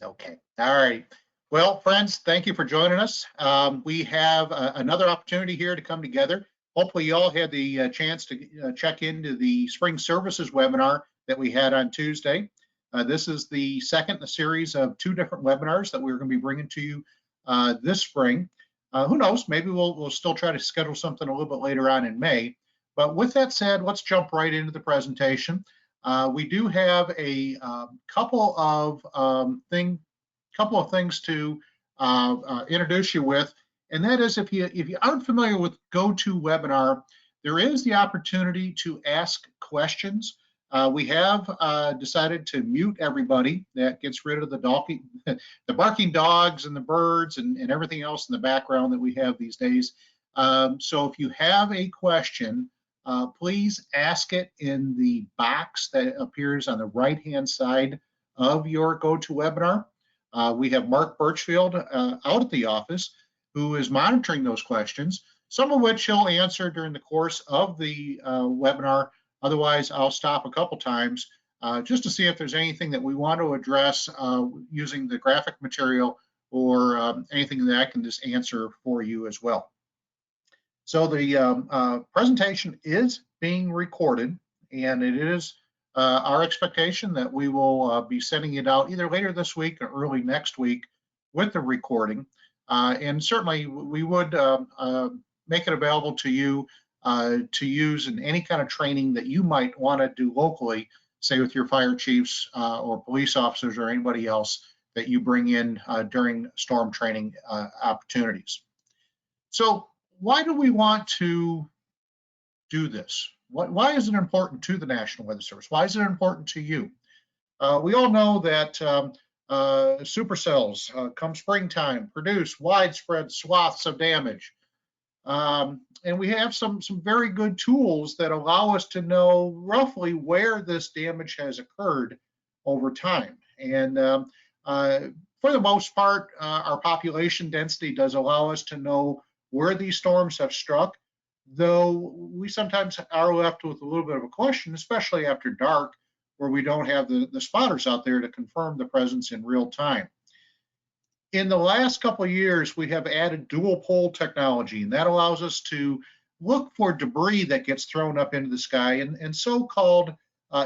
Okay. All right. Well, friends, thank you for joining us. We have another opportunity here to come together. Hopefully, you all had the chance to check into the Spring Services webinar that we had on Tuesday. This is the second in a series of 2 different webinars that we're going to be bringing to you this spring. Who knows? Maybe we'll still try to schedule something a little bit later on in May. But with that said, let's jump right into the presentation. We do have a couple of things to introduce you with, and that is if you aren't familiar with GoToWebinar, there is the opportunity to ask questions. We have decided to mute everybody. That gets rid of the barking dogs and the birds and everything else in the background that we have these days. So if you have a question, please ask it in the box that appears on the right-hand side of your GoToWebinar. We have Mark Birchfield out at the office who is monitoring those questions, some of which he'll answer during the course of the webinar. Otherwise, I'll stop a couple times just to see if there's anything that we want to address using the graphic material or anything that I can just answer for you as well. So the presentation is being recorded, and it is our expectation that we will be sending it out either later this week or early next week with the recording. And certainly we would make it available to you to use in any kind of training that you might want to do locally, say with your fire chiefs or police officers or anybody else that you bring in during storm training opportunities. So why do we want to do this? Why is it important to the National Weather Service? Why is it important to you? We all know that supercells, come springtime, produce widespread swaths of damage. And we have some very good tools that allow us to know roughly where this damage has occurred over time. And for the most part, our population density does allow us to know where these storms have struck, though we sometimes are left with a little bit of a question, especially after dark, where we don't have the spotters out there to confirm the presence in real time. In the last couple of years, we have added dual pole technology, and that allows us to look for debris that gets thrown up into the sky and so-called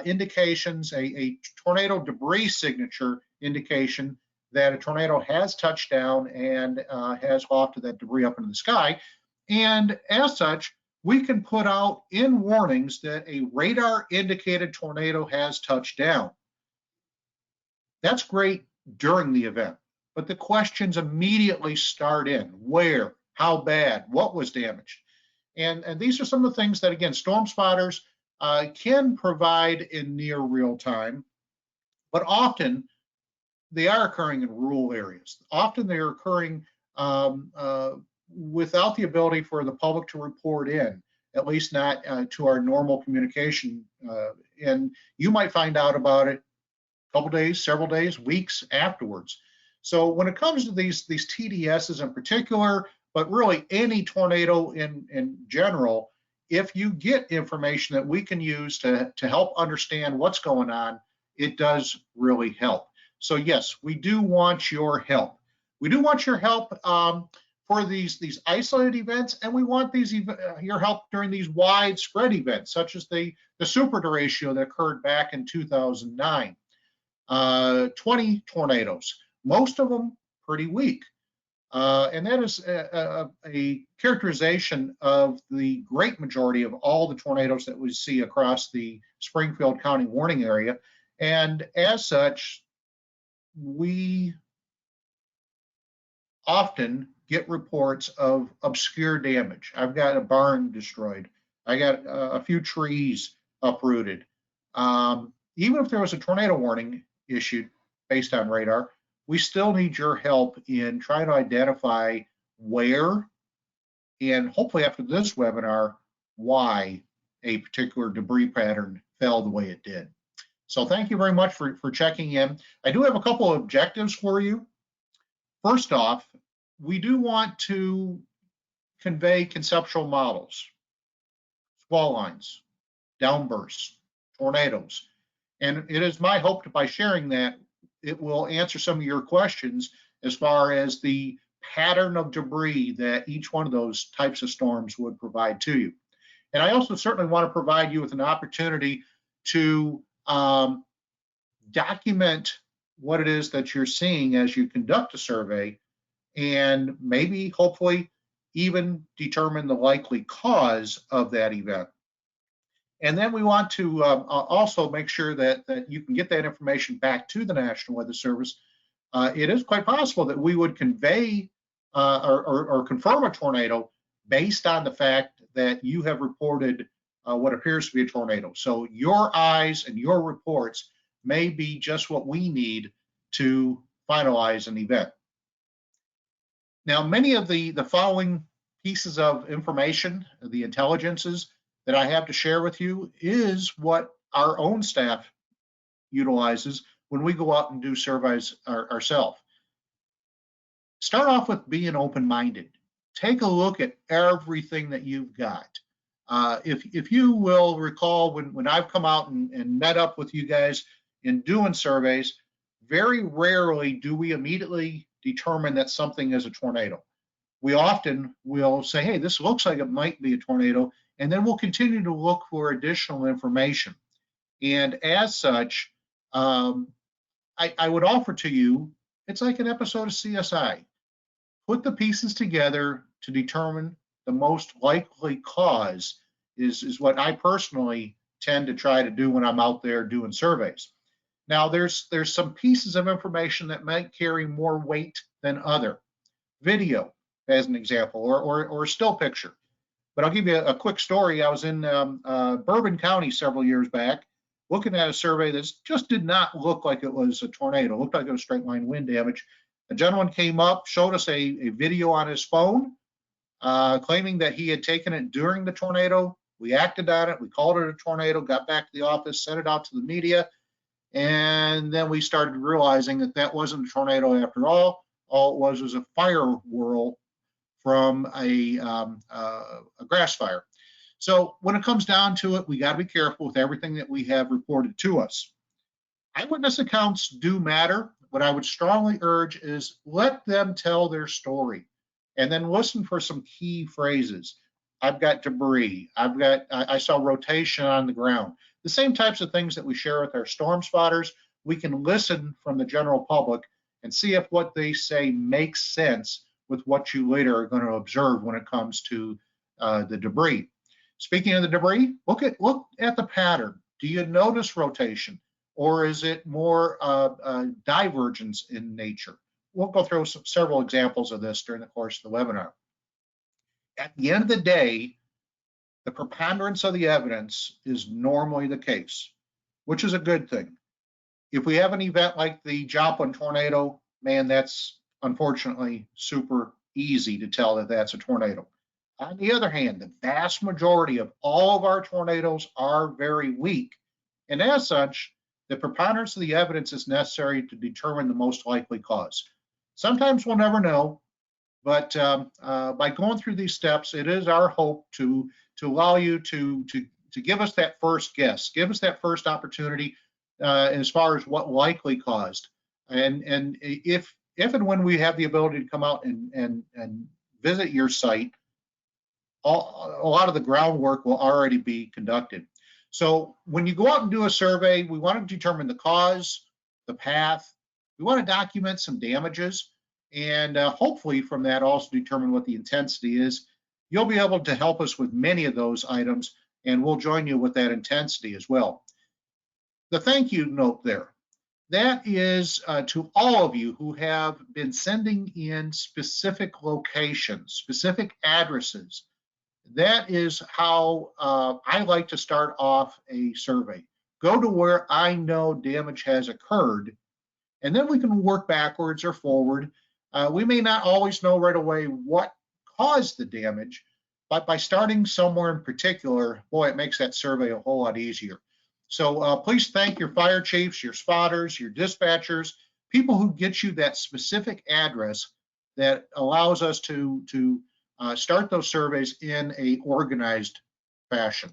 indications, a tornado debris signature indication that a tornado has touched down and has wafted that debris up into the sky. And as such, we can put out in warnings that a radar indicated tornado has touched down. That's great during the event, but the questions immediately start in. Where? How bad? What was damaged? And these are some of the things that, again, storm spotters can provide in near real time, but often they are occurring in rural areas. Often they're occurring without the ability for the public to report in, at least not to our normal communication. And you might find out about it a couple days, several days, weeks afterwards. So when it comes to these TDSs in particular, but really any tornado in general, if you get information that we can use to help understand what's going on, it does really help. So yes, we do want your help. We do want your help for these isolated events, and we want your help during these widespread events, such as the super derecho that occurred back in 2009. 20 tornadoes, most of them pretty weak. And that is a characterization of the great majority of all the tornadoes that we see across the Springfield County warning area. And as such, we often get reports of obscure damage. I've got a barn destroyed. I got a few trees uprooted. Even if there was a tornado warning issued based on radar, we still need your help in trying to identify where, and hopefully after this webinar, why a particular debris pattern fell the way it did. So thank you very much for checking in. I do have a couple of objectives for you. First off, we do want to convey conceptual models, squall lines, downbursts, tornadoes. And it is my hope that by sharing that, it will answer some of your questions as far as the pattern of debris that each one of those types of storms would provide to you. And I also certainly want to provide you with an opportunity to document what it is that you're seeing as you conduct a survey, and maybe, hopefully, even determine the likely cause of that event. And then we want to also make sure that you can get that information back to the National Weather Service. It is quite possible that we would convey or confirm a tornado based on the fact that you have reported what appears to be a tornado. So your eyes and your reports may be just what we need to finalize an event. Now, many of the following pieces of information, the intelligences that I have to share with you, is what our own staff utilizes when we go out and do surveys ourselves. Start off with being open-minded. Take a look at everything that you've got. If you will recall, when I've come out and met up with you guys in doing surveys, very rarely do we immediately determine that something is a tornado. We often will say, hey, this looks like it might be a tornado, and then we'll continue to look for additional information. And as such, I would offer to you, it's like an episode of CSI. Put the pieces together to determine the most likely cause is what I personally tend to try to do when I'm out there doing surveys. Now, there's some pieces of information that might carry more weight than other. Video, as an example, or a still picture. But I'll give you a quick story. I was in Bourbon County several years back looking at a survey that just did not look like it was a tornado. It looked like it was straight line wind damage. A gentleman came up, showed us a video on his phone, claiming that he had taken it during the tornado. We acted on it. We called it a tornado, got back to the office, sent it out to the media. And then we started realizing that that wasn't a tornado after all. All it was a fire whirl from a grass fire. So when it comes down to it, we got to be careful with everything that we have reported to us. Eyewitness accounts do matter. What I would strongly urge is let them tell their story, and then listen for some key phrases. I've got debris. I saw rotation on the ground. The same types of things that we share with our storm spotters, we can listen from the general public and see if what they say makes sense with what you later are going to observe when it comes to the debris. Speaking of the debris, look at the pattern. Do you notice rotation, or is it more divergence in nature? We'll go through several examples of this during the course of the webinar. At the end of the day, the preponderance of the evidence is normally the case, which is a good thing. If we have an event like the Joplin tornado, man, that's unfortunately super easy to tell that that's a tornado. On the other hand, the vast majority of all of our tornadoes are very weak. And as such, the preponderance of the evidence is necessary to determine the most likely cause. Sometimes we'll never know, but by going through these steps, it is our hope to allow you to give us that first guess, give us that first opportunity as far as what likely caused. And if and when we have the ability to come out and visit your site, a lot of the groundwork will already be conducted. So when you go out and do a survey, we want to determine the cause, the path. We want to document some damages, and hopefully from that also determine what the intensity is. You'll be able to help us with many of those items, and we'll join you with that intensity as well. The thank you note there, that is to all of you who have been sending in specific locations, specific addresses. That is how I like to start off a survey. Go to where I know damage has occurred, and then we can work backwards or forward. We may not always know right away what caused the damage, but by starting somewhere in particular, boy, it makes that survey a whole lot easier. So please thank your fire chiefs, your spotters, your dispatchers, people who get you that specific address that allows us to start those surveys in a organized fashion.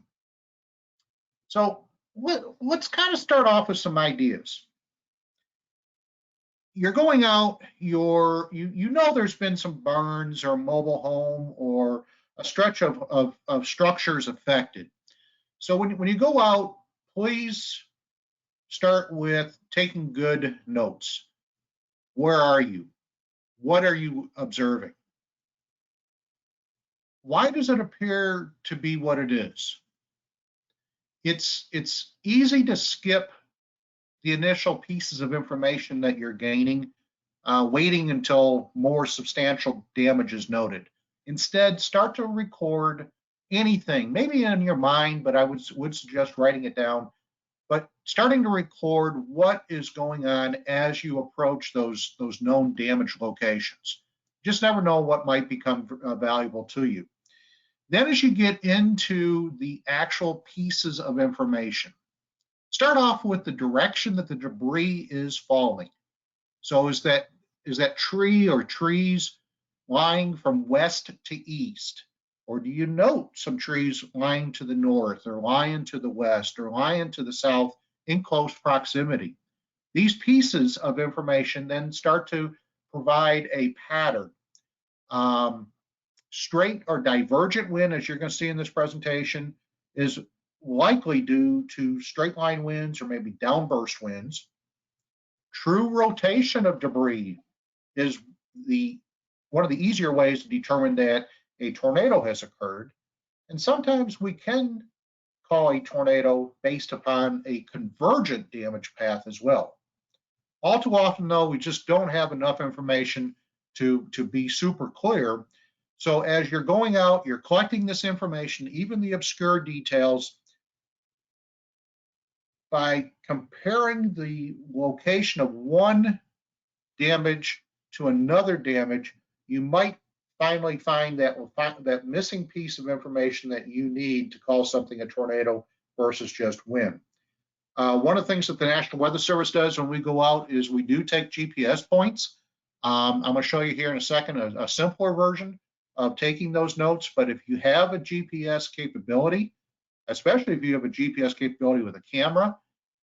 So let's kind of start off with some ideas. you're going out, you know there's been some burns or mobile home or a stretch of structures affected. So when you go out, please start with taking good notes. Where are you? What are you observing? Why does it appear to be what it is? It's easy to skip the initial pieces of information that you're gaining, waiting until more substantial damage is noted. Instead, start to record anything, maybe in your mind, but I would suggest writing it down, but starting to record what is going on as you approach those known damage locations. Just never know what might become valuable to you. Then as you get into the actual pieces of information, start off with the direction that the debris is falling. So is that tree or trees lying from west to east? Or do you note some trees lying to the north or lying to the west or lying to the south in close proximity? These pieces of information then start to provide a pattern. Straight or divergent wind, as you're going to see in this presentation, is likely due to straight line winds or maybe downburst winds. True rotation of debris is one of the easier ways to determine that a tornado has occurred. And sometimes we can call a tornado based upon a convergent damage path as well. All too often, though, we just don't have enough information to be super clear. So as you're going out, you're collecting this information, even the obscure details, by comparing the location of one damage to another damage, you might finally find that missing piece of information that you need to call something a tornado versus just wind. One of the things that the National Weather Service does when we go out is we do take GPS points. I'm going to show you here in a second a simpler version of taking those notes, but if you have a GPS capability, especially if you have a GPS capability with a camera,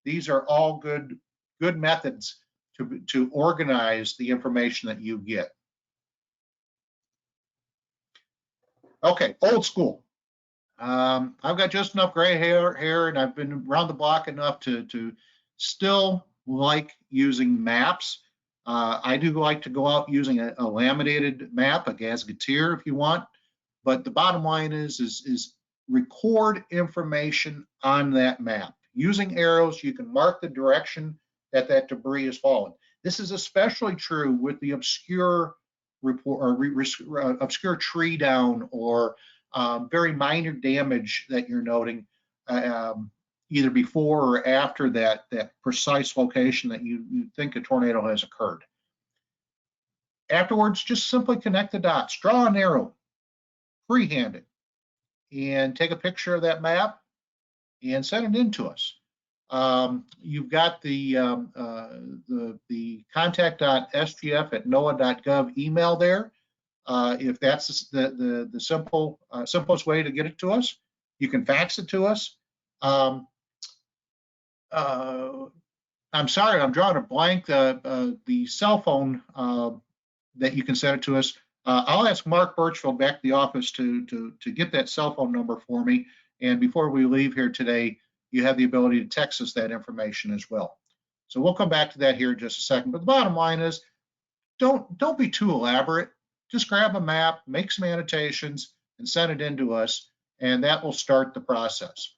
these are all good methods to organize the information that you get. Okay, old school. I've got just enough gray hair, and I've been around the block enough to still like using maps. I do like to go out using a laminated map, a gazetteer if you want, but the bottom line is record information on that map. Using arrows, you can mark the direction that debris is falling. This is especially true with the obscure report or obscure tree down or very minor damage that you're noting either before or after that precise location that you think a tornado has occurred. Afterwards, just simply connect the dots, draw an arrow, freehand it, and take a picture of that map and send it in to us. You've got the contact.sgf@noaa.gov email there. If that's the simplest way to get it to us, you can fax it to us. I'm sorry, I'm drawing a blank. The cell phone that you can send it to us. I'll ask Mark Birchfield back at the office to get that cell phone number for me. And before we leave here today, you have the ability to text us that information as well. So we'll come back to that here in just a second. But the bottom line is, don't be too elaborate. Just grab a map, make some annotations, and send it in to us, and that will start the process.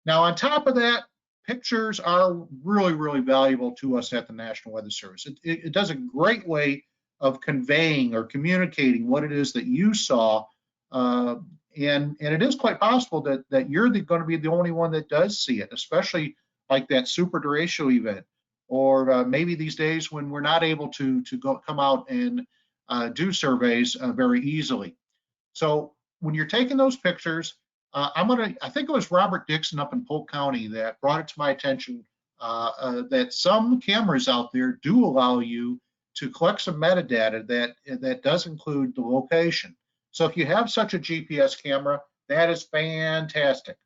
Now, on top of that, pictures are really, really valuable to us at the National Weather Service. It does a great way of conveying or communicating what it is that you saw, and it is quite possible that you're going to be the only one that does see it, especially like that super derecho event, or maybe these days when we're not able to come out and do surveys very easily. So when you're taking those pictures, I think it was Robert Dixon up in Polk County that brought it to my attention that some cameras out there do allow you to collect some metadata that does include the location. So if you have such a GPS camera, that is fantastic.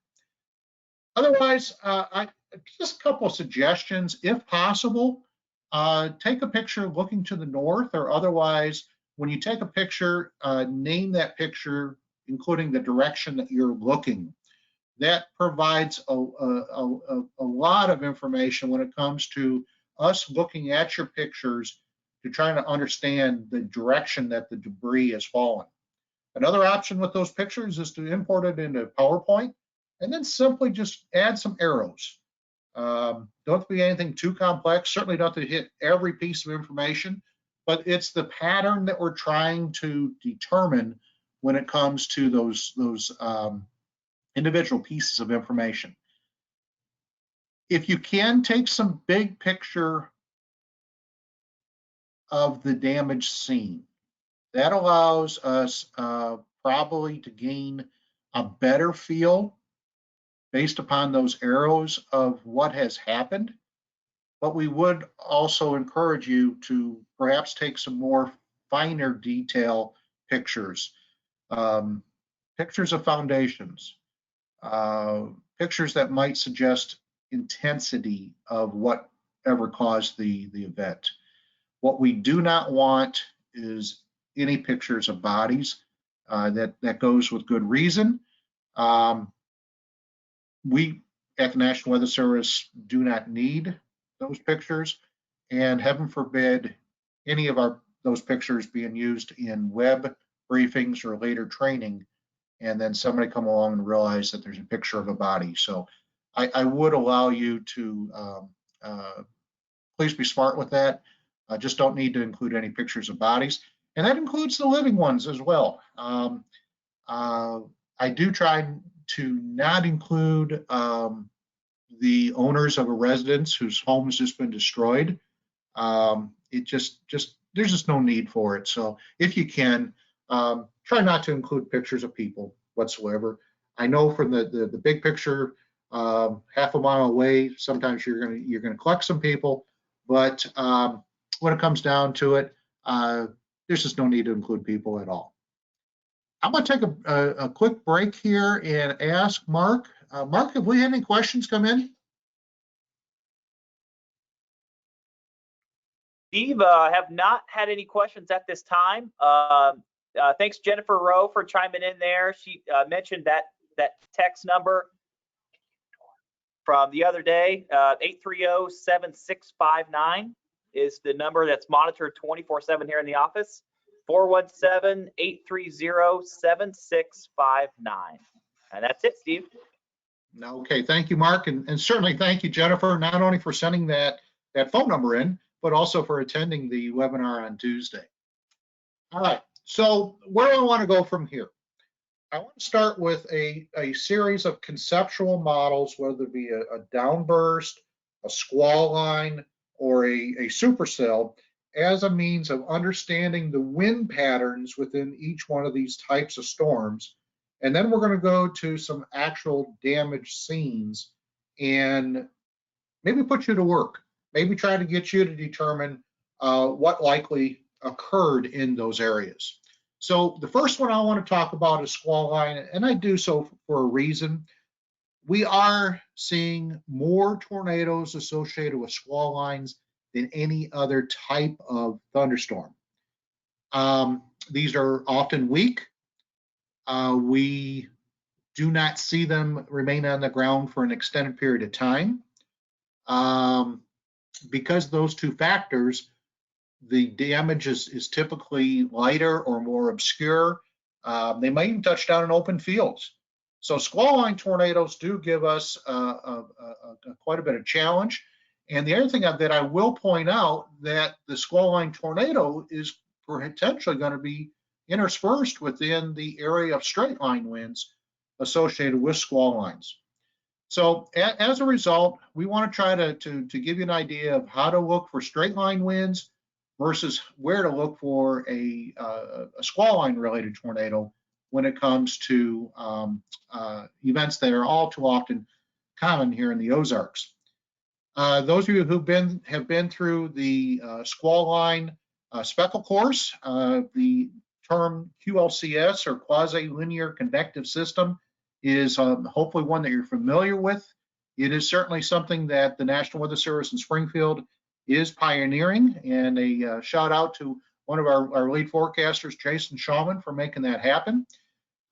Otherwise, just a couple of suggestions, if possible. take a picture looking to the north, or otherwise, when you take a picture, name that picture, including the direction that you're looking. That provides a lot of information when it comes to us looking at your pictures to try to understand the direction that the debris is falling. Another option with those pictures is to import it into PowerPoint and then simply just add some arrows. Don't have to be anything too complex, certainly not to hit every piece of information, but it's the pattern that we're trying to determine when it comes to those individual pieces of information. If you can take some big picture of the damage scene, that allows us probably to gain a better feel based upon those arrows of what has happened. But we would also encourage you to perhaps take some more finer detail pictures, pictures of foundations, pictures that might suggest intensity of whatever caused the event. What we do not want is any pictures of bodies. That goes with good reason. We at the National Weather Service do not need those pictures, and heaven forbid any of those pictures being used in web briefings or later training, and then somebody come along and realize that there's a picture of a body. So I would allow you to please be smart with that. Just don't need to include any pictures of bodies, and that includes the living ones as well. I do try to not include the owners of a residence whose home has just been destroyed. There's just no need for it. So if you can, try not to include pictures of people whatsoever. I know from the big picture, half a mile away, sometimes you're gonna collect some people, but when it comes down to it, there's just no need to include people at all. I'm going to take a quick break here and ask Mark. Mark, have we had any questions come in? Steve, have not had any questions at this time. Thanks, Jennifer Rowe, for chiming in there. She mentioned that text number from the other day, 830-7659 is the number that's monitored 24/7 here in the office. 417-830-7659. And that's it, Steve. Okay, thank you, Mark, and certainly thank you, Jennifer, not only for sending that phone number in, but also for attending the webinar on Tuesday. All right, so where do I want to go from here? I want to start with a series of conceptual models, whether it be a downburst, a squall line, or a supercell, as a means of understanding the wind patterns within each one of these types of storms. And then we're going to go to some actual damage scenes and maybe put you to work, maybe try to get you to determine what likely occurred in those areas. So the first one I want to talk about is squall line, and I do so for a reason. We are seeing more tornadoes associated with squall lines than any other type of thunderstorm. These are often weak. We do not see them remain on the ground for an extended period of time. Because those two factors, the damage is typically lighter or more obscure. They might even touch down in open fields. So squall line tornadoes do give us quite a bit of challenge. And the other thing that I will point out, that the squall line tornado is potentially going to be interspersed within the area of straight line winds associated with squall lines. So as a result, we want to try to give you an idea of how to look for straight line winds versus where to look for a squall line related tornado when it comes to events that are all too often common here in the Ozarks. Those of you who have been through the squall line speckle course, the term QLCS, or Quasi Linear Convective System, is hopefully one that you're familiar with. It is certainly something that the National Weather Service in Springfield is pioneering, and a shout out to one of our lead forecasters, Jason Shawman, for making that happen.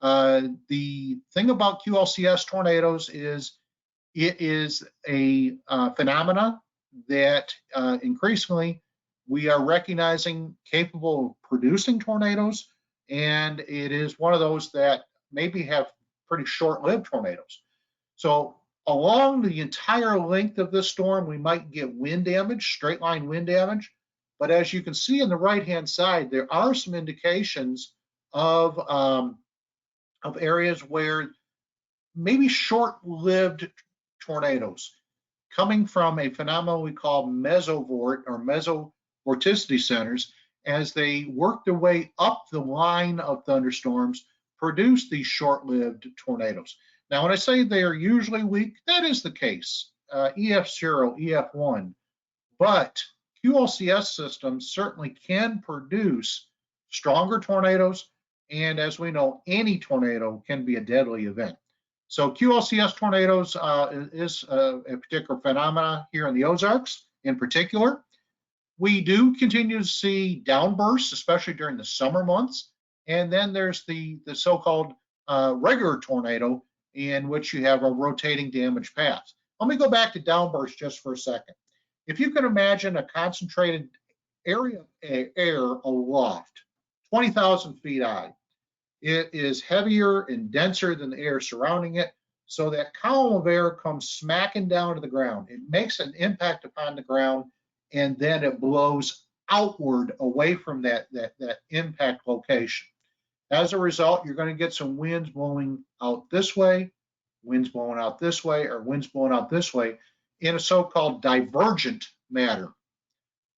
The thing about QLCS tornadoes is it is a phenomena that increasingly we are recognizing capable of producing tornadoes, and it is one of those that maybe have pretty short-lived tornadoes. So along the entire length of this storm, we might get wind damage, straight line wind damage. But as you can see on the right-hand side, there are some indications of areas where maybe short-lived tornadoes coming from a phenomenon we call mesovort or mesovorticity centers, as they work their way up the line of thunderstorms, produce these short-lived tornadoes. Now, when I say they are usually weak, that is the case, EF0, EF1, but QLCS systems certainly can produce stronger tornadoes, and as we know, any tornado can be a deadly event. So QLCS tornadoes is a particular phenomena here in the Ozarks in particular. We do continue to see downbursts, especially during the summer months, and then there's the so-called regular tornado, in which you have a rotating damage path. Let me go back to downburst just for a second. If you can imagine a concentrated area of air aloft, 20,000 feet high, it is heavier and denser than the air surrounding it, so that column of air comes smacking down to the ground. It makes an impact upon the ground, and then it blows outward away from that impact location. As a result, you're going to get some winds blowing out this way, winds blowing out this way, or winds blowing out this way in a so-called divergent manner.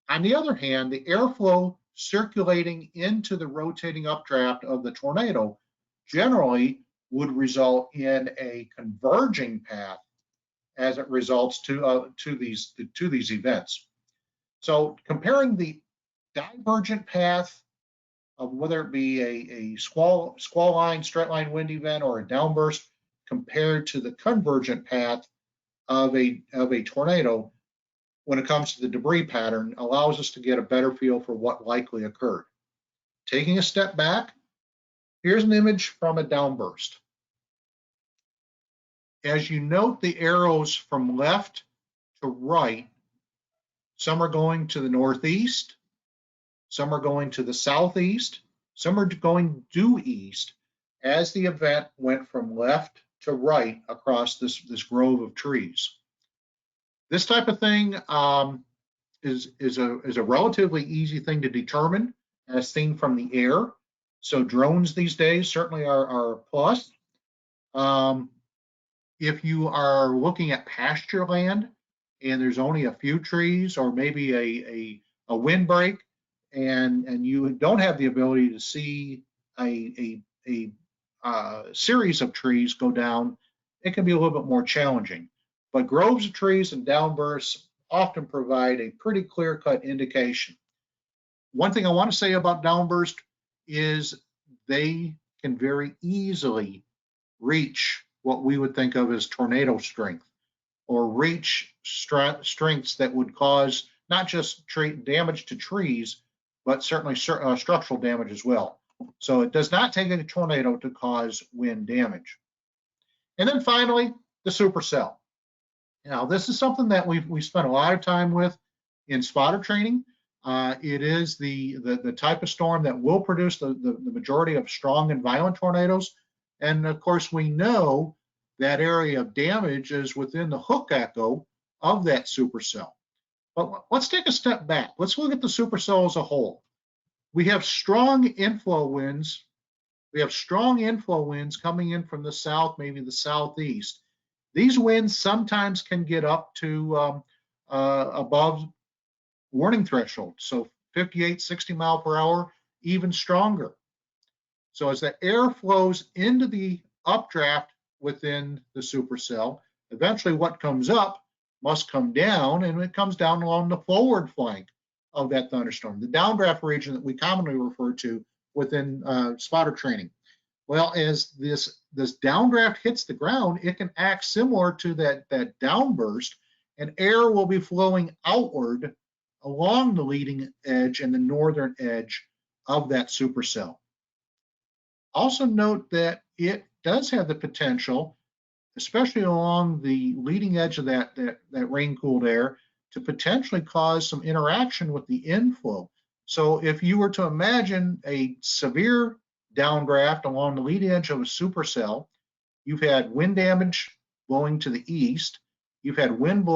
On the other hand, the airflow circulating into the rotating updraft of the tornado generally would result in a converging path as it results to these events. So comparing the divergent path of whether it be a squall line, straight line wind event, or a downburst, compared to the convergent path of a tornado when it comes to the debris pattern, allows us to get a better feel for what likely occurred. Taking a step back, here's an image from a downburst. As you note the arrows from left to right, some are going to the northeast, some are going to the southeast, some are going due east, as the event went from left to right across this grove of trees. This type of thing is a relatively easy thing to determine as seen from the air. So drones these days certainly are a plus. If you are looking at pasture land and there's only a few trees, or maybe a windbreak, and you don't have the ability to see a series of trees go down, it can be a little bit more challenging. But groves of trees and downbursts often provide a pretty clear-cut indication. One thing I want to say about downburst is they can very easily reach what we would think of as tornado strength, or reach strengths that would cause not just damage to trees, but certainly structural damage as well. So it does not take a tornado to cause wind damage. And then finally, the supercell. Now, this is something that we spent a lot of time with in spotter training. It is the type of storm that will produce the majority of strong and violent tornadoes. And of course, we know that area of damage is within the hook echo of that supercell. But let's take a step back. Let's look at the supercell as a whole. We have strong inflow winds. We have strong inflow winds coming in from the south, maybe the southeast. These winds sometimes can get up to above warning threshold, so 58, 60 mile per hour, even stronger. So as the air flows into the updraft within the supercell, eventually what comes up must come down, and it comes down along the forward flank of that thunderstorm, the downdraft region that we commonly refer to within spotter training. Well, as this downdraft hits the ground, it can act similar to that downburst, and air will be flowing outward along the leading edge and the northern edge of that supercell. Also note that it does have the potential, especially along the leading edge of that rain-cooled air, to potentially cause some interaction with the inflow. So if you were to imagine a severe downdraft along the leading edge of a supercell, you've had wind damage blowing to the east, you've had wind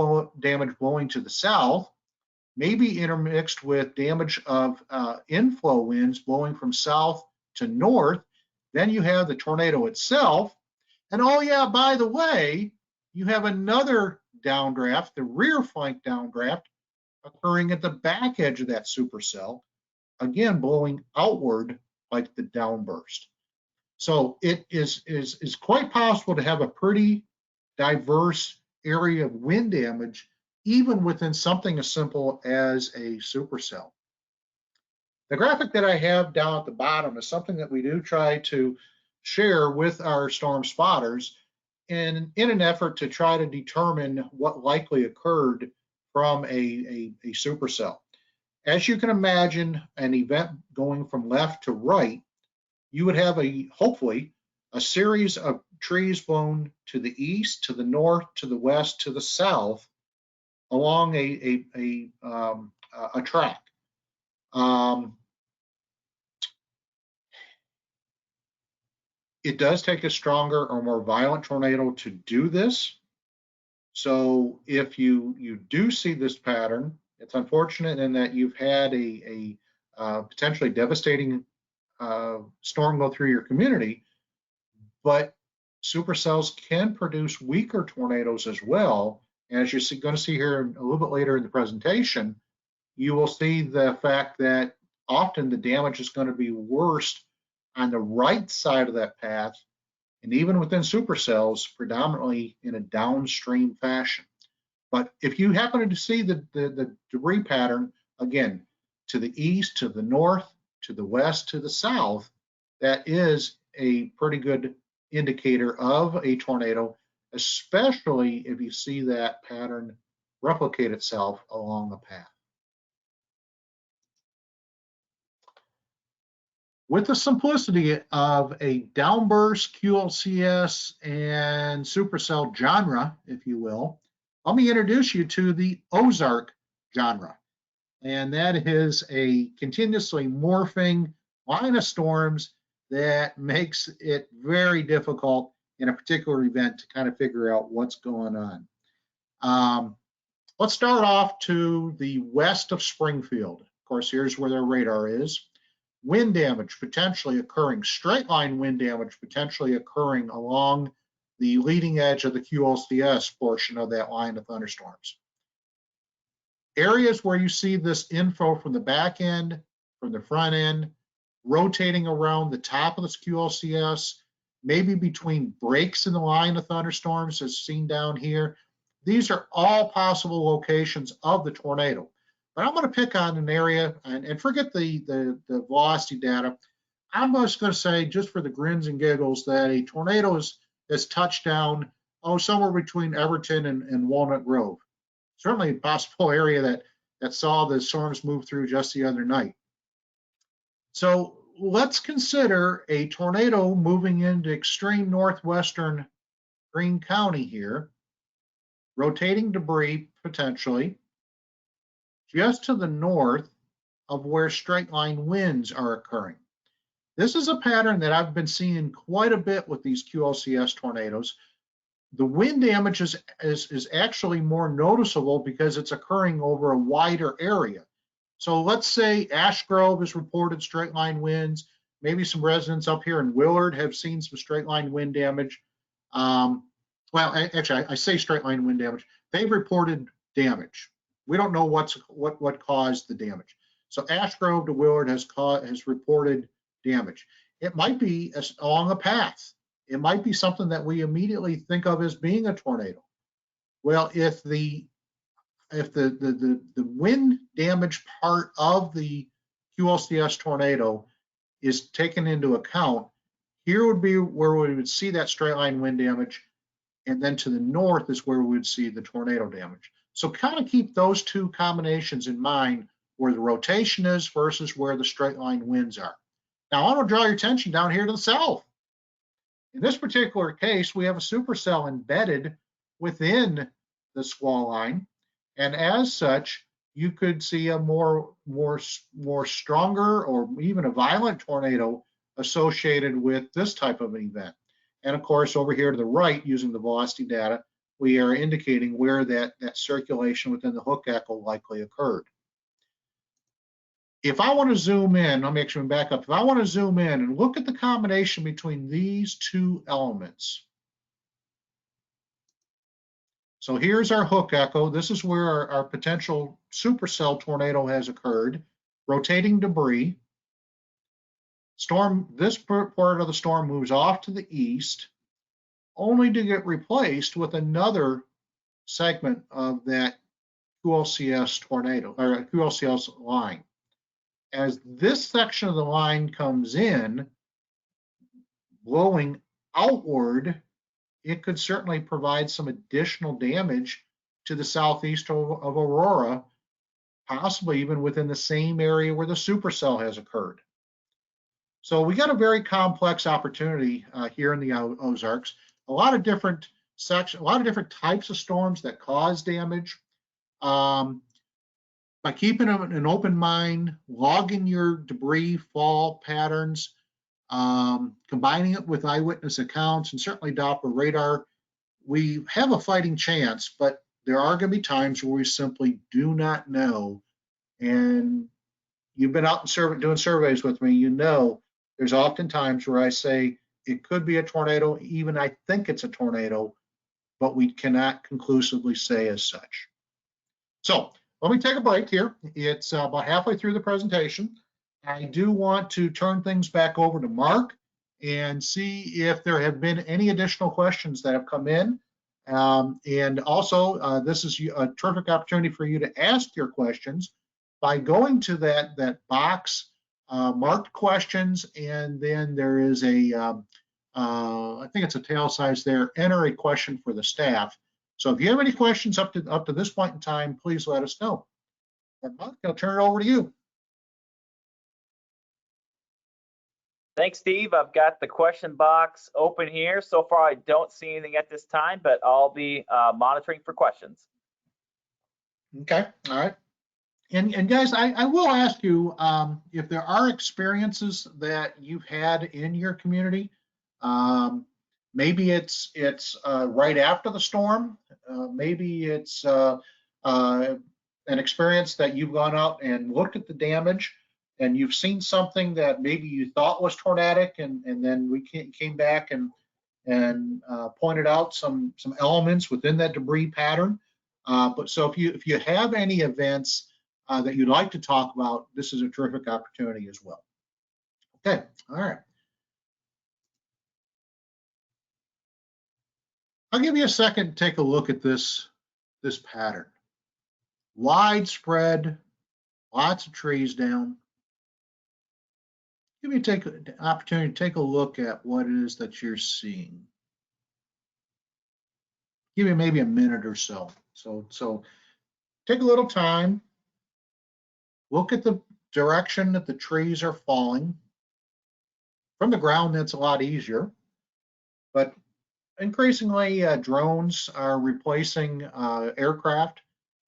damage blowing to the south, maybe intermixed with damage of inflow winds blowing from south to north. Then you have the tornado itself. And oh yeah, by the way, you have another downdraft, the rear flank downdraft, occurring at the back edge of that supercell, again blowing outward like the downburst. So it is quite possible to have a pretty diverse area of wind damage, even within something as simple as a supercell. The graphic that I have down at the bottom is something that we do try to share with our storm spotters in an effort to try to determine what likely occurred from a supercell. As you can imagine, an event going from left to right, you would have hopefully a series of trees blown to the east, to the north, to the west, to the south, along a track. It does take a stronger or more violent tornado to do this. So if you do see this pattern, it's unfortunate in that you've had a potentially devastating storm go through your community, but supercells can produce weaker tornadoes as well. As you're going to see here a little bit later in the presentation, you will see the fact that often the damage is going to be worst on the right side of that path, and even within supercells, predominantly in a downstream fashion. But if you happen to see the debris pattern, again, to the east, to the north, to the west, to the south, that is a pretty good indicator of a tornado, especially if you see that pattern replicate itself along the path. With the simplicity of a downburst, QLCS, and supercell genre, if you will, let me introduce you to the Ozark genre. And that is a continuously morphing line of storms that makes it very difficult in a particular event to kind of figure out what's going on. Let's start off to the west of Springfield. Of course, here's where their radar is. Wind damage potentially occurring, straight line wind damage potentially occurring along the leading edge of the QLCS portion of that line of thunderstorms. Areas where you see this info from the back end, from the front end, rotating around the top of this QLCS, maybe between breaks in the line of thunderstorms as seen down here. These are all possible locations of the tornado. But I'm going to pick on an area and forget the velocity data. I'm just going to say, just for the grins and giggles, that a tornado has touched down somewhere between Everton and Walnut Grove. Certainly a possible area that saw the storms move through just the other night. So let's consider a tornado moving into extreme northwestern Greene County here, rotating debris potentially, just to the north of where straight line winds are occurring. This is a pattern that I've been seeing quite a bit with these QLCS tornadoes. The wind damage is actually more noticeable because it's occurring over a wider area. So let's say Ash Grove has reported straight line winds. Maybe some residents up here in Willard have seen some straight line wind damage. Well, actually, I say straight line wind damage. They've reported damage. We don't know what caused the damage. So Ash Grove to Willard has reported damage. It might be along a path. It might be something that we immediately think of as being a tornado. Well, if the wind damage part of the QLCS tornado is taken into account, here would be where we would see that straight line wind damage, and then to the north is where we would see the tornado damage. So kind of keep those two combinations in mind, where the rotation is versus where the straight line winds are. Now I want to draw your attention down here to the south. In this particular case, we have a supercell embedded within the squall line, and as such, you could see a more stronger or even a violent tornado associated with this type of an event. And of course, over here to the right, using the velocity data, we are indicating where that circulation within the hook echo likely occurred. If I want to zoom in, let me actually back up. If I want to zoom in and look at the combination between these two elements. So here's our hook echo. This is where our potential supercell tornado has occurred. Rotating debris. Storm, this part of the storm moves off to the east, only to get replaced with another segment of that QLCS tornado, or QLCS line. As this section of the line comes in, blowing outward, it could certainly provide some additional damage to the southeast of Aurora, possibly even within the same area where the supercell has occurred. So we got a very complex opportunity here in the Ozarks. A lot of different sections, a lot of different types of storms that cause damage. By keeping an open mind, logging your debris fall patterns, combining it with eyewitness accounts and certainly Doppler radar, we have a fighting chance, but there are going to be times where we simply do not know. And you've been out and doing surveys with me, you know, there's often times where I say it could be a tornado, even I think it's a tornado, but we cannot conclusively say as such. So let me take a break here. It's about halfway through the presentation. I do want to turn things back over to Mark and see if there have been any additional questions that have come in. And also, this is a terrific opportunity for you to ask your questions by going to that box marked questions, and then there is a, I think it's a tail size there, enter a question for the staff. So if you have any questions up to this point in time, please let us know. And Mark, I'll turn it over to you. Thanks, Steve. I've got the question box open here. So far, I don't see anything at this time, but I'll be monitoring for questions. Okay, all right. And guys, I will ask you if there are experiences that you've had in your community. Maybe it's right after the storm. Maybe it's an experience that you've gone out and looked at the damage, and you've seen something that maybe you thought was tornadic, and then we came back and pointed out some elements within that debris pattern. But so if you have any events that you'd like to talk about, this is a terrific opportunity as well. Okay, all right. I'll give you a second to take a look at this pattern. Widespread, lots of trees down. Give me an opportunity to take a look at what it is that you're seeing. Give me maybe a minute or so. So take a little time. Look at the direction that the trees are falling. From the ground, that's a lot easier. But increasingly, drones are replacing aircraft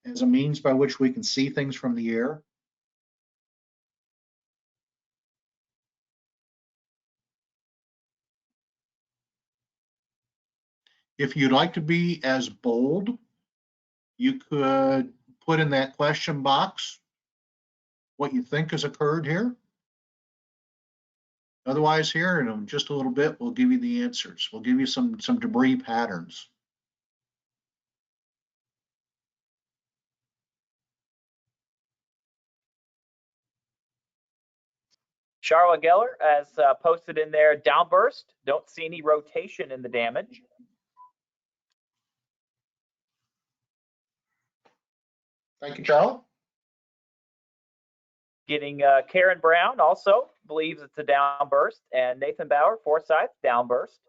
as a means by which we can see things from the air. If you'd like to be as bold, you could put in that question box what you think has occurred here. Otherwise, here in just a little bit, we'll give you the answers. We'll give you some debris patterns. Charlotte Geller has posted in there, downburst. Don't see any rotation in the damage. Thank you, Charlotte. Getting Karen Brown also believes it's a downburst, and Nathan Bauer, Forsyth, downburst.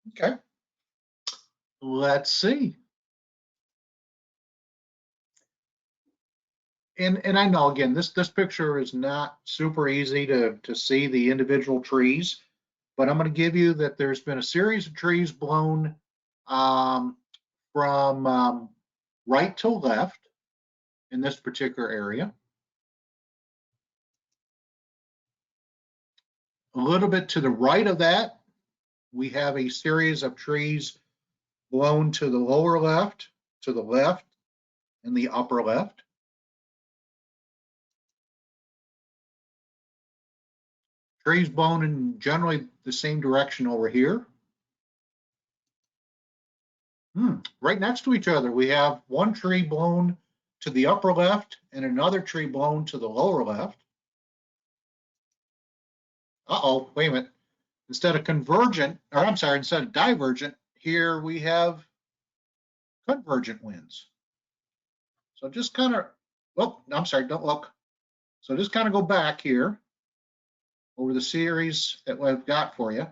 Okay. Let's see. And I know, again, this picture is not super easy to see the individual trees, but I'm going to give you that there's been a series of trees blown from right to left in this particular area. A little bit to the right of that, we have a series of trees blown to the lower left, to the left, and the upper left. Trees blown in generally the same direction over here. Right next to each other, we have one tree blown to the upper left and another tree blown to the lower left. Uh-oh, wait a minute. Instead of convergent, or I'm sorry, instead of divergent, here we have convergent winds. So just kind of, oh, I'm sorry, don't look. So just kind of go back here over the series that I've got for you.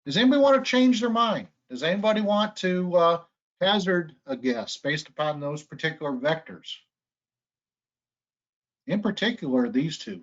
Does anybody want to change their mind? Does anybody want to hazard a guess based upon those particular vectors? In particular, these two.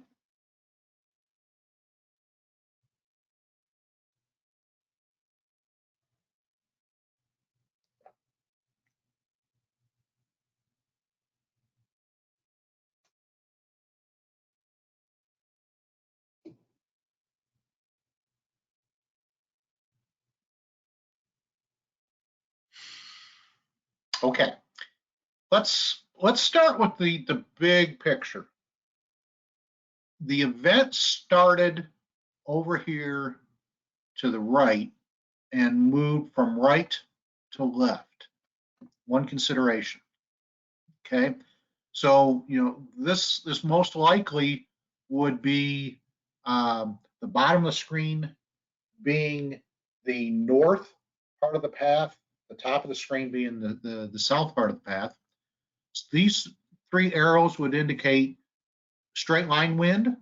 Okay, let's start with the big picture. The event started over here to the right and moved from right to left. One consideration. Okay, so this most likely would be the bottom of the screen being the north part of the path, the top of the screen being the south part of the path. So these three arrows would indicate straight line wind,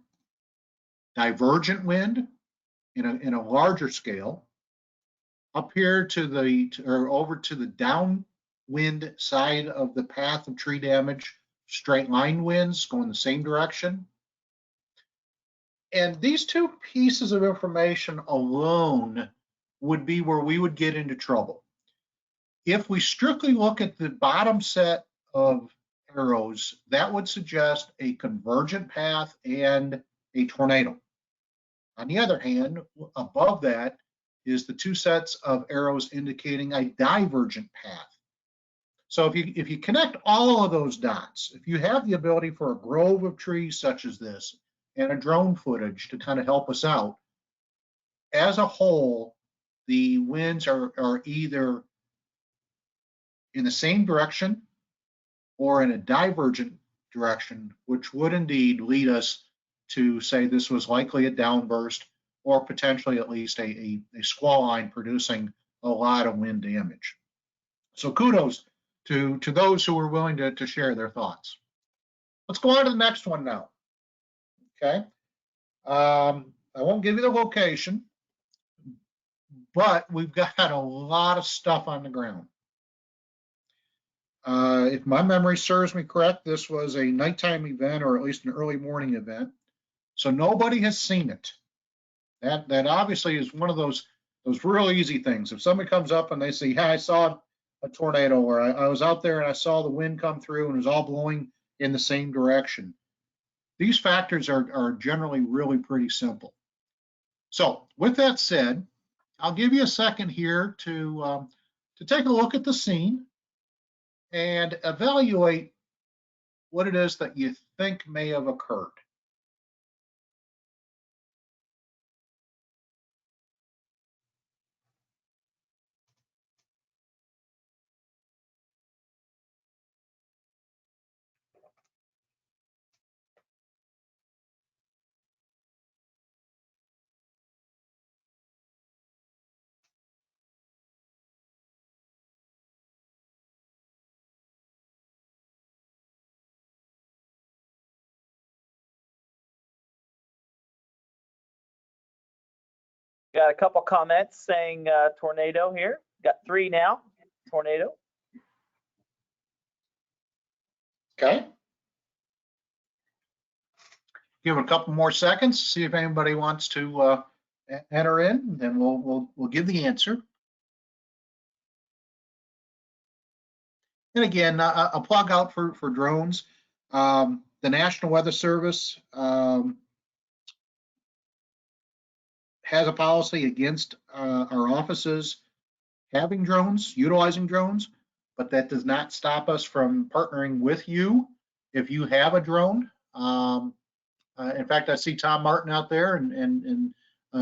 divergent wind in a larger scale, up here or over to the downwind side of the path of tree damage, straight line winds going the same direction. And these two pieces of information alone would be where we would get into trouble. If we strictly look at the bottom set of arrows, that would suggest a convergent path and a tornado. On the other hand, above that is the two sets of arrows indicating a divergent path. So if you connect all of those dots, if you have the ability for a grove of trees such as this and a drone footage to kind of help us out, as a whole, the winds are either in the same direction or in a divergent direction, which would indeed lead us to say this was likely a downburst or potentially at least a squall line producing a lot of wind damage. So kudos to those who were willing to share their thoughts. Let's go on to the next one now. Okay. I won't give you the location, but we've got a lot of stuff on the ground. If my memory serves me correct, this was a nighttime event or at least an early morning event. So nobody has seen it. That obviously is one of those real easy things. If somebody comes up and they say, yeah, I saw a tornado, or I was out there and I saw the wind come through and it was all blowing in the same direction. These factors are generally really pretty simple. So with that said, I'll give you a second here to take a look at the scene and evaluate what it is that you think may have occurred. Got a couple comments saying tornado here. Got 3 now. Tornado. Okay. Give it a couple more seconds, see if anybody wants to enter in, and we'll give the answer. And again, a plug out for drones. The National Weather Service has a policy against our offices having drones, utilizing drones, but that does not stop us from partnering with you if you have a drone. In fact, I see Tom Martin out there, and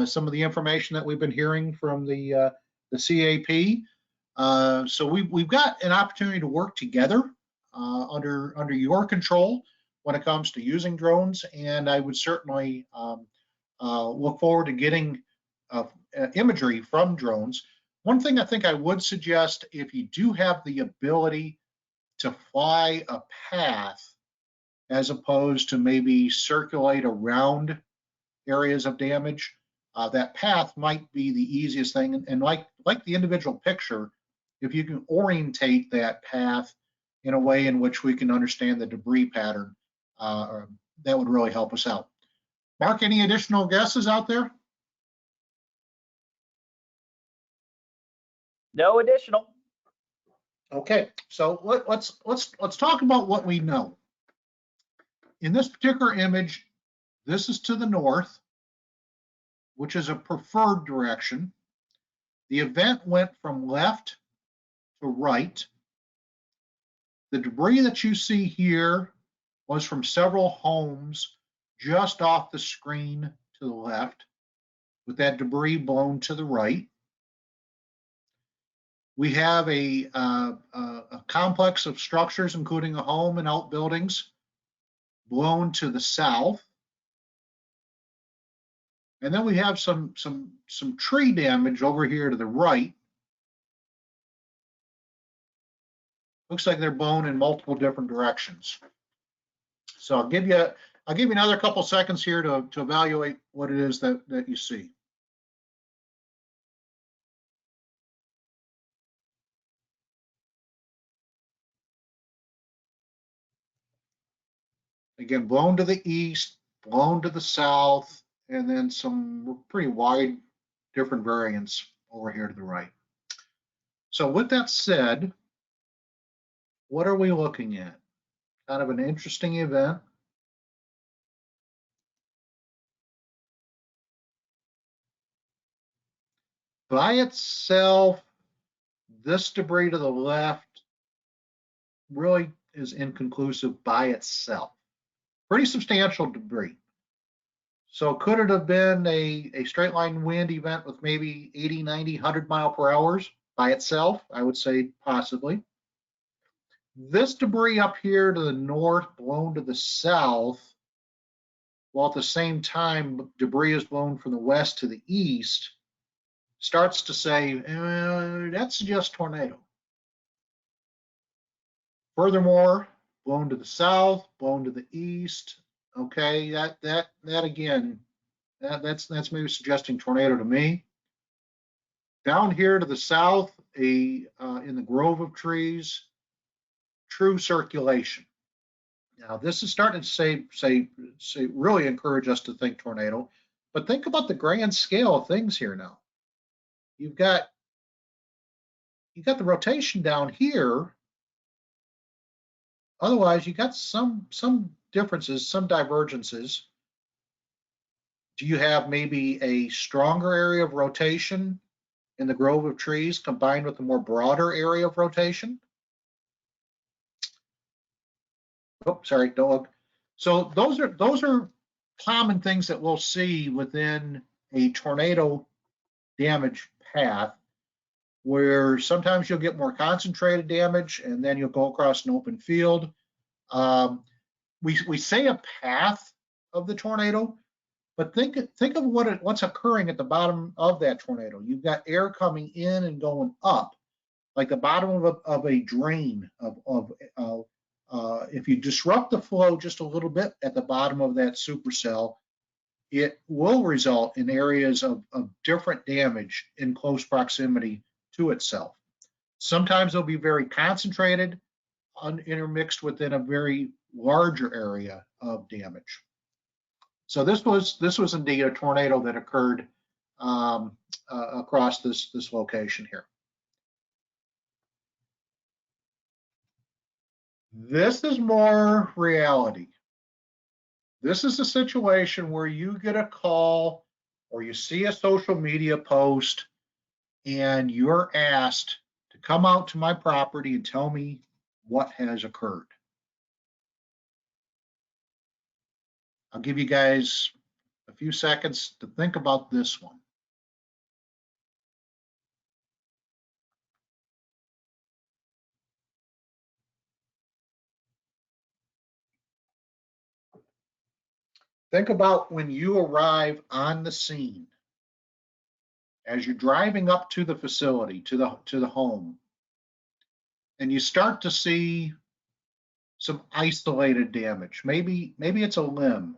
some of the information that we've been hearing from the CAP. So we've got an opportunity to work together under your control when it comes to using drones, and I would certainly look forward to getting imagery from drones. One thing I think I would suggest, if you do have the ability to fly a path as opposed to maybe circulate around areas of damage, that path might be the easiest thing. And like the individual picture, if you can orientate that path in a way in which we can understand the debris pattern, that would really help us out. Mark, any additional guesses out there? No additional. Okay, so let's talk about what we know. In this particular image, this is to the north, which is a preferred direction. The event went from left to right. The debris that you see here was from several homes just off the screen to the left, with that debris blown to the right. We have a complex of structures, including a home and outbuildings, blown to the south. And then we have some tree damage over here to the right. Looks like they're blown in multiple different directions. So I'll give you another couple seconds here to evaluate what it is that you see. Again, blown to the east, blown to the south, and then some pretty wide different variants over here to the right. So with that said, what are we looking at? Kind of an interesting event. By itself, this debris to the left really is inconclusive by itself. Pretty substantial debris. So could it have been a straight line wind event with maybe 80, 90, 100 mile per hour by itself? I would say possibly. This debris up here to the north blown to the south, while at the same time debris is blown from the west to the east, starts to say, that suggests tornado. Furthermore, blown to the south, blown to the east. Okay, that again, that's maybe suggesting tornado to me. Down here to the south, in the grove of trees, true circulation. Now this is starting to say really encourage us to think tornado, but think about the grand scale of things here now. You've got the rotation down here. Otherwise, you got some differences, some divergences. Do you have maybe a stronger area of rotation in the grove of trees combined with a more broader area of rotation? Oh, sorry, don't look. So those are common things that we'll see within a tornado damage path, where sometimes you'll get more concentrated damage and then you'll go across an open field. We say a path of the tornado, but think of what's occurring at the bottom of that tornado. You've got air coming in and going up, like the bottom of a drain if you disrupt the flow just a little bit at the bottom of that supercell, it will result in areas of different damage in close proximity to itself. Sometimes they'll be very concentrated, intermixed within a very larger area of damage. So this was indeed a tornado that occurred across this location here. This is more reality. This is a situation where you get a call or you see a social media post and you're asked to come out to my property and tell me what has occurred. I'll give you guys a few seconds to think about this one. Think about when you arrive on the scene, as you're driving up to the facility, to the home, and you start to see some isolated damage. Maybe it's a limb.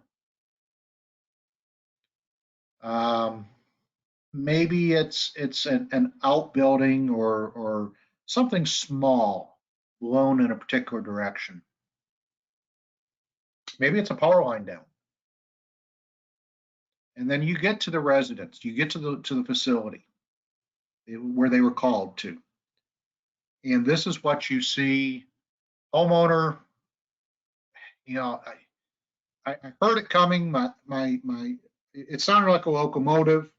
Maybe it's an outbuilding or something small blown in a particular direction. Maybe it's a power line down. And then you get to the residence, you get to the facility where they were called to. And this is what you see. Homeowner, you know, I heard it coming. It sounded like a locomotive.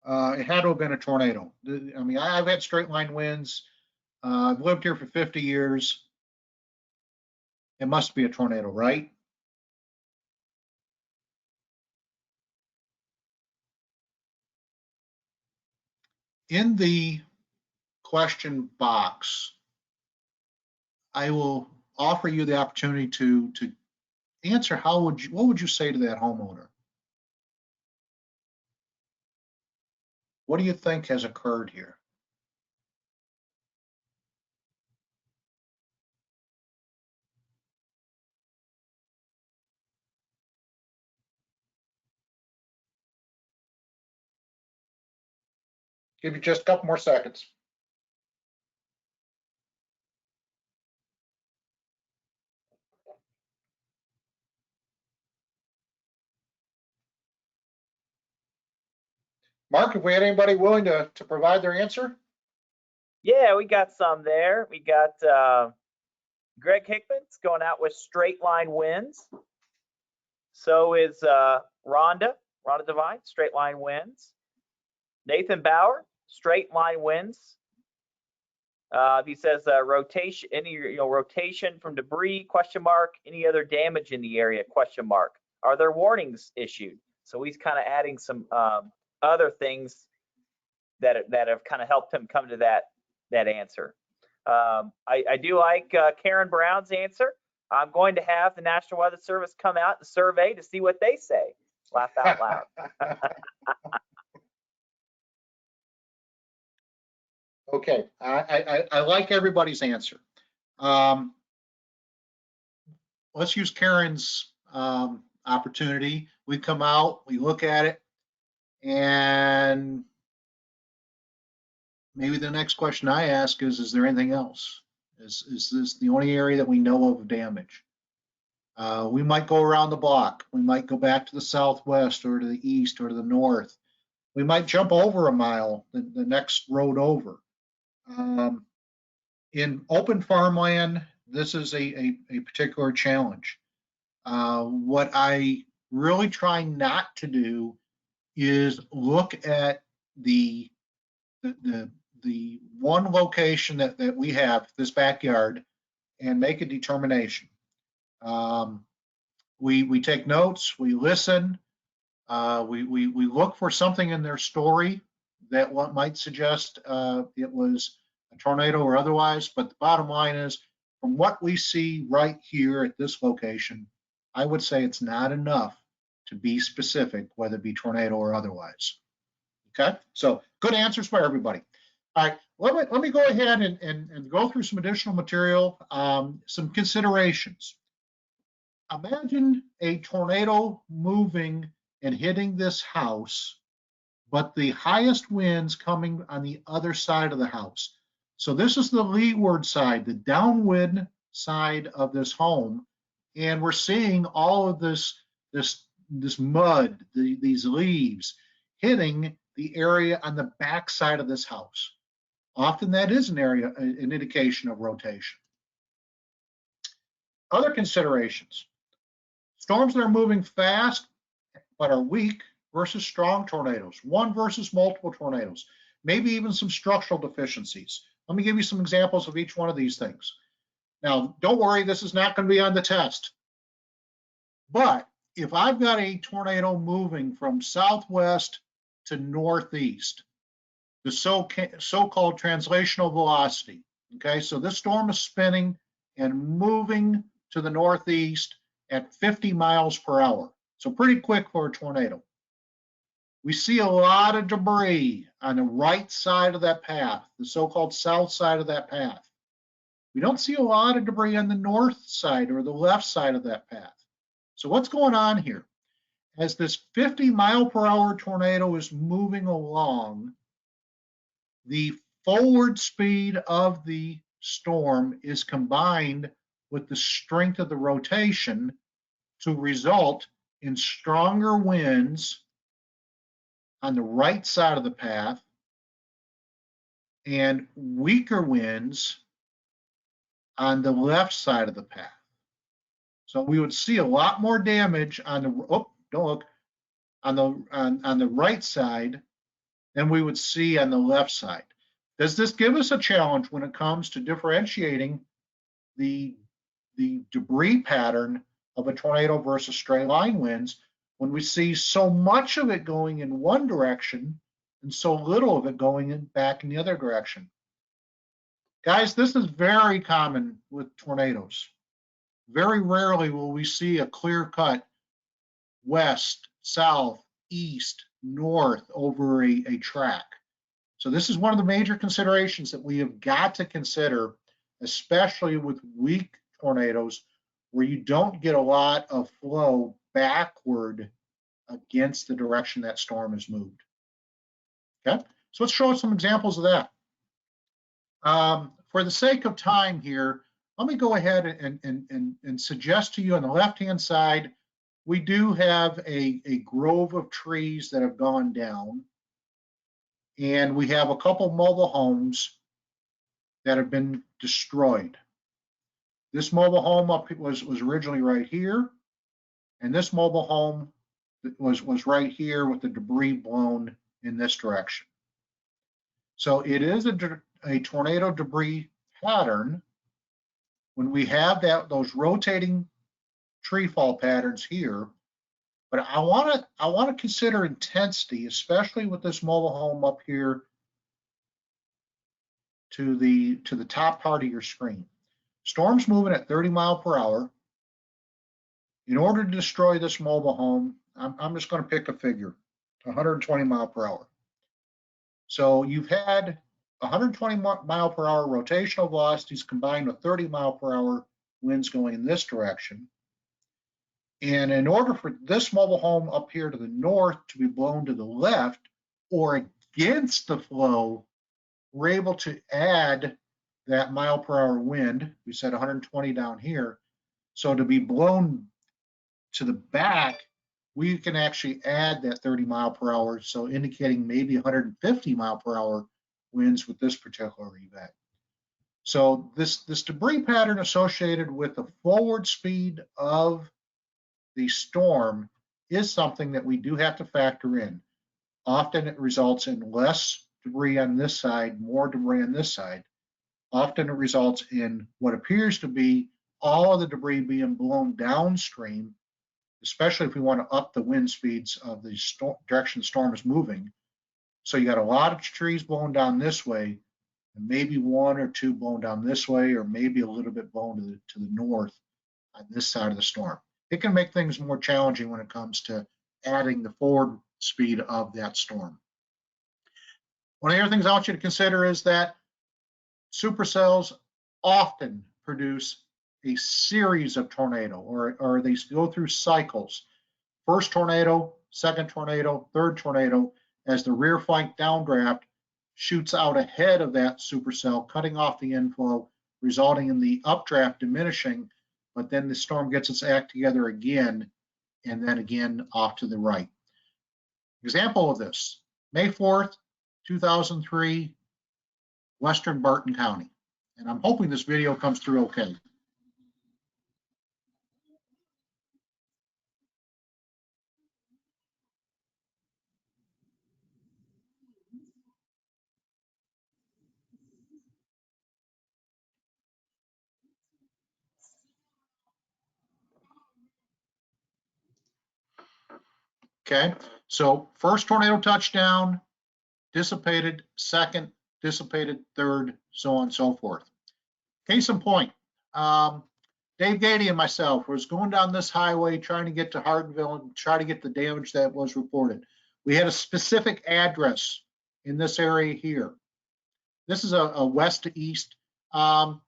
It had to have been a tornado. I mean, I've had straight line winds. I've lived here for 50 years. It must be a tornado, right? In the question box, I will offer you the opportunity to answer what would you say to that homeowner? What do you think has occurred here? Give you just a couple more seconds. Mark, have we had anybody willing to provide their answer? Yeah, we got some there. We got Greg Hickman's going out with straight line winds. So is Rhonda Devine, straight line winds. Nathan Bauer, straight line winds. He says rotation, rotation from debris, question mark, any other damage in the area, question mark. Are there warnings issued? So he's kind of adding some other things that have kind of helped him come to that answer. I do like Karen Brown's answer. I'm going to have the National Weather Service come out and survey to see what they say. Laugh out loud. Okay, I like everybody's answer. Let's use Karen's opportunity. We come out, we look at it, and maybe the next question I ask is there anything else? Is this the only area that we know of damage? We might go around the block. We might go back to the southwest or to the east or to the north. We might jump over a mile, the next road over. In open farmland, this is a particular challenge. What I really try not to do is look at the one location that we have, this backyard, and make a determination. We take notes, we listen, we look for something in their story that what might suggest it was a tornado or otherwise, but the bottom line is, from what we see right here at this location, I would say it's not enough to be specific, whether it be tornado or otherwise. Okay, so good answers for everybody. All right, let me go ahead and go through some additional material, some considerations. Imagine a tornado moving and hitting this house, but the highest winds coming on the other side of the house. So this is the leeward side, the downwind side of this home, and we're seeing all of this mud, these leaves hitting the area on the back side of this house. Often that is an indication of rotation. Other considerations: storms that are moving fast but are weak versus strong tornadoes, one versus multiple tornadoes, maybe even some structural deficiencies. Let me give you some examples of each one of these things. Now, don't worry, this is not going to be on the test. But if I've got a tornado moving from southwest to northeast, the so-called translational velocity, okay, so this storm is spinning and moving to the northeast at 50 miles per hour. So pretty quick for a tornado. We see a lot of debris on the right side of that path, the so-called south side of that path. We don't see a lot of debris on the north side or the left side of that path. So what's going on here? As this 50 mile per hour tornado is moving along, the forward speed of the storm is combined with the strength of the rotation to result in stronger winds on the right side of the path and weaker winds on the left side of the path. So we would see a lot more damage on the on the right side than we would see on the left side. Does this give us a challenge when it comes to differentiating the debris pattern of a tornado versus straight line winds when we see so much of it going in one direction and so little of it going back in the other direction? Guys, this is very common with tornadoes. Very rarely will we see a clear-cut west, south, east, north over a track. So this is one of the major considerations that we have got to consider, especially with weak tornadoes where you don't get a lot of flow backward against the direction that storm has moved. Okay, so let's show some examples of that. For the sake of time here, let me go ahead and suggest to you on the left-hand side, we do have a grove of trees that have gone down, and we have a couple mobile homes that have been destroyed. This mobile home up was originally right here, and this mobile home was right here with the debris blown in this direction. So it is a tornado debris pattern when we have those rotating tree fall patterns here. But I want to consider intensity, especially with this mobile home up here to the top part of your screen. Storm's moving at 30 miles per hour. In order to destroy this mobile home, I'm just going to pick a figure, 120 miles per hour. So you've had 120 mile per hour rotational velocities combined with 30 mile per hour winds going in this direction. And in order for this mobile home up here to the north to be blown to the left or against the flow, we're able to add that mile per hour wind. We said 120 down here. So to be blown to the back, we can actually add that 30 mile per hour. So indicating maybe 150 mile per hour winds with this particular event. So this debris pattern associated with the forward speed of the storm is something that we do have to factor in. Often it results in less debris on this side, more debris on this side. Often it results in what appears to be all of the debris being blown downstream, especially if we want to up the wind speeds of the direction the storm is moving. So you got a lot of trees blown down this way, and maybe one or two blown down this way, or maybe a little bit blown to the north on this side of the storm. It can make things more challenging when it comes to adding the forward speed of that storm. One of the other things I want you to consider is that supercells often produce a series of tornado, or they go through cycles. First tornado, second tornado, third tornado, as the rear flank downdraft shoots out ahead of that supercell, cutting off the inflow, resulting in the updraft diminishing, but then the storm gets its act together again, and then again off to the right. Example of this, May 4th, 2003, Western Barton County. And I'm hoping this video comes through okay. Okay, so first tornado touchdown, dissipated, second, dissipated, third, so on and so forth. Case in point, Dave Gady and myself was going down this highway trying to get to Hardinville and try to get the damage that was reported. We had a specific address in this area here. This is a west to east, maybe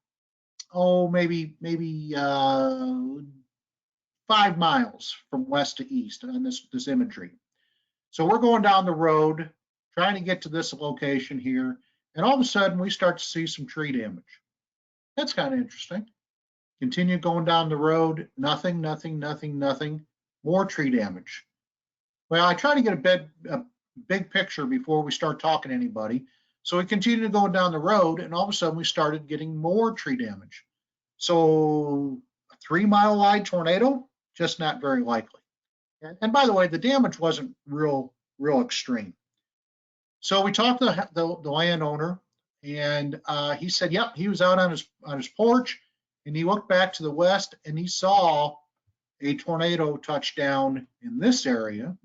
5 miles from west to east on this imagery. So we're going down the road, trying to get to this location here, and all of a sudden we start to see some tree damage. That's kind of interesting. Continue going down the road, nothing, more tree damage. Well, I try to get a big picture before we start talking to anybody. So we continued going down the road, and all of a sudden we started getting more tree damage. So a 3 mile wide tornado, just not very likely. And by the way, the damage wasn't real extreme. So we talked to the landowner, and he said, yep, he was out on his porch, and he looked back to the west, and he saw a tornado touch down in this area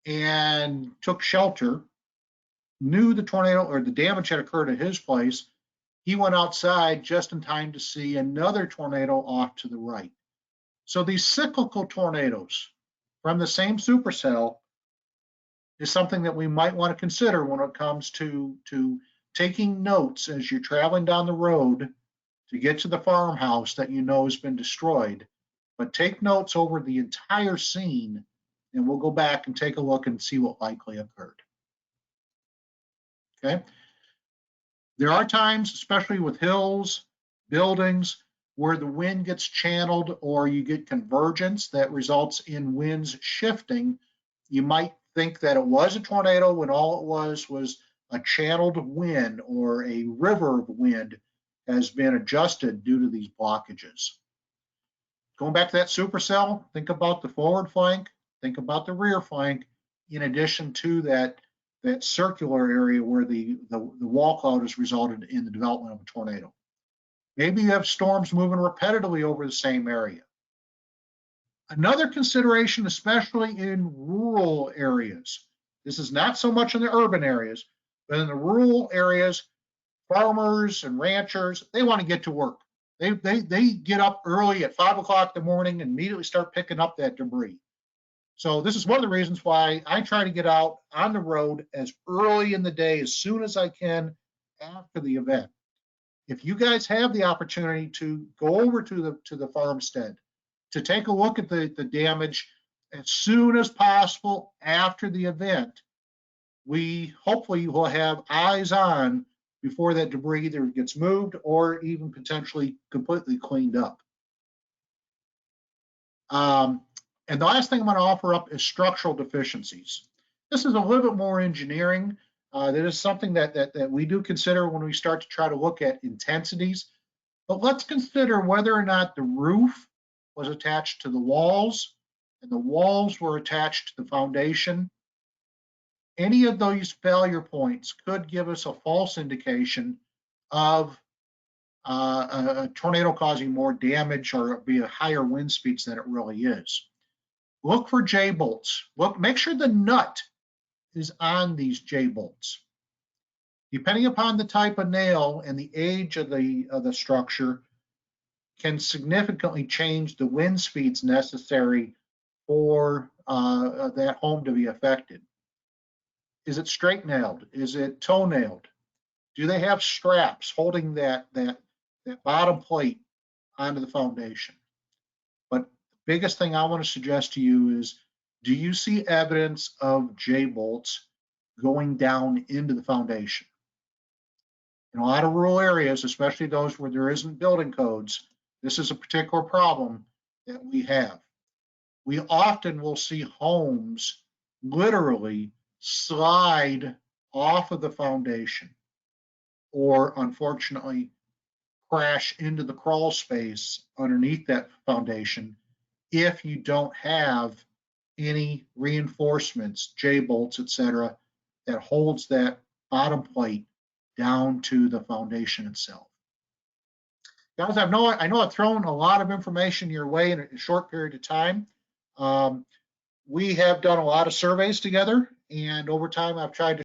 and took shelter, knew the tornado or the damage had occurred at his place. He went outside just in time to see another tornado off to the right. So these cyclical tornadoes from the same supercell is something that we might want to consider when it comes to taking notes as you're traveling down the road to get to the farmhouse that you know has been destroyed. But take notes over the entire scene, and we'll go back and take a look and see what likely occurred. Okay. There are times, especially with hills, buildings, where the wind gets channeled or you get convergence that results in winds shifting. You might think that it was a tornado when all it was a channeled wind, or a river of wind has been adjusted due to these blockages. Going back to that supercell, think about the forward flank, think about the rear flank, in addition to that circular area where the wall cloud has resulted in the development of a tornado. Maybe you have storms moving repetitively over the same area. Another consideration, especially in rural areas, this is not so much in the urban areas, but in the rural areas, farmers and ranchers, they want to get to work. They get up early at 5 o'clock in the morning and immediately start picking up that debris. So this is one of the reasons why I try to get out on the road as early in the day, as soon as I can after the event. If you guys have the opportunity to go over to the farmstead, to take a look at the damage as soon as possible after the event, we hopefully will have eyes on before that debris either gets moved or even potentially completely cleaned up. And the last thing I'm going to offer up is structural deficiencies. This is a little bit more engineering. That is something that we do consider when we start to try to look at intensities. But let's consider whether or not the roof was attached to the walls and the walls were attached to the foundation. Any of those failure points could give us a false indication of a tornado causing more damage or be a higher wind speeds than it really is. Look for J-bolts. Make sure the nut is on these J-bolts. Depending upon the type of nail and the age of the structure, can significantly change the wind speeds necessary for that home to be affected. Is it straight nailed? Is it toe nailed? Do they have straps holding that bottom plate onto the foundation. But the biggest thing I want to suggest to you is, do you see evidence of J-bolts going down into the foundation? In a lot of rural areas, especially those where there isn't building codes, this is a particular problem that we have. We often will see homes literally slide off of the foundation, or unfortunately crash into the crawl space underneath that foundation if you don't have any reinforcements, J-bolts, etc., that holds that bottom plate down to the foundation itself. Guys, I know I've thrown a lot of information your way in a short period of time. We have done a lot of surveys together, and over time I've tried to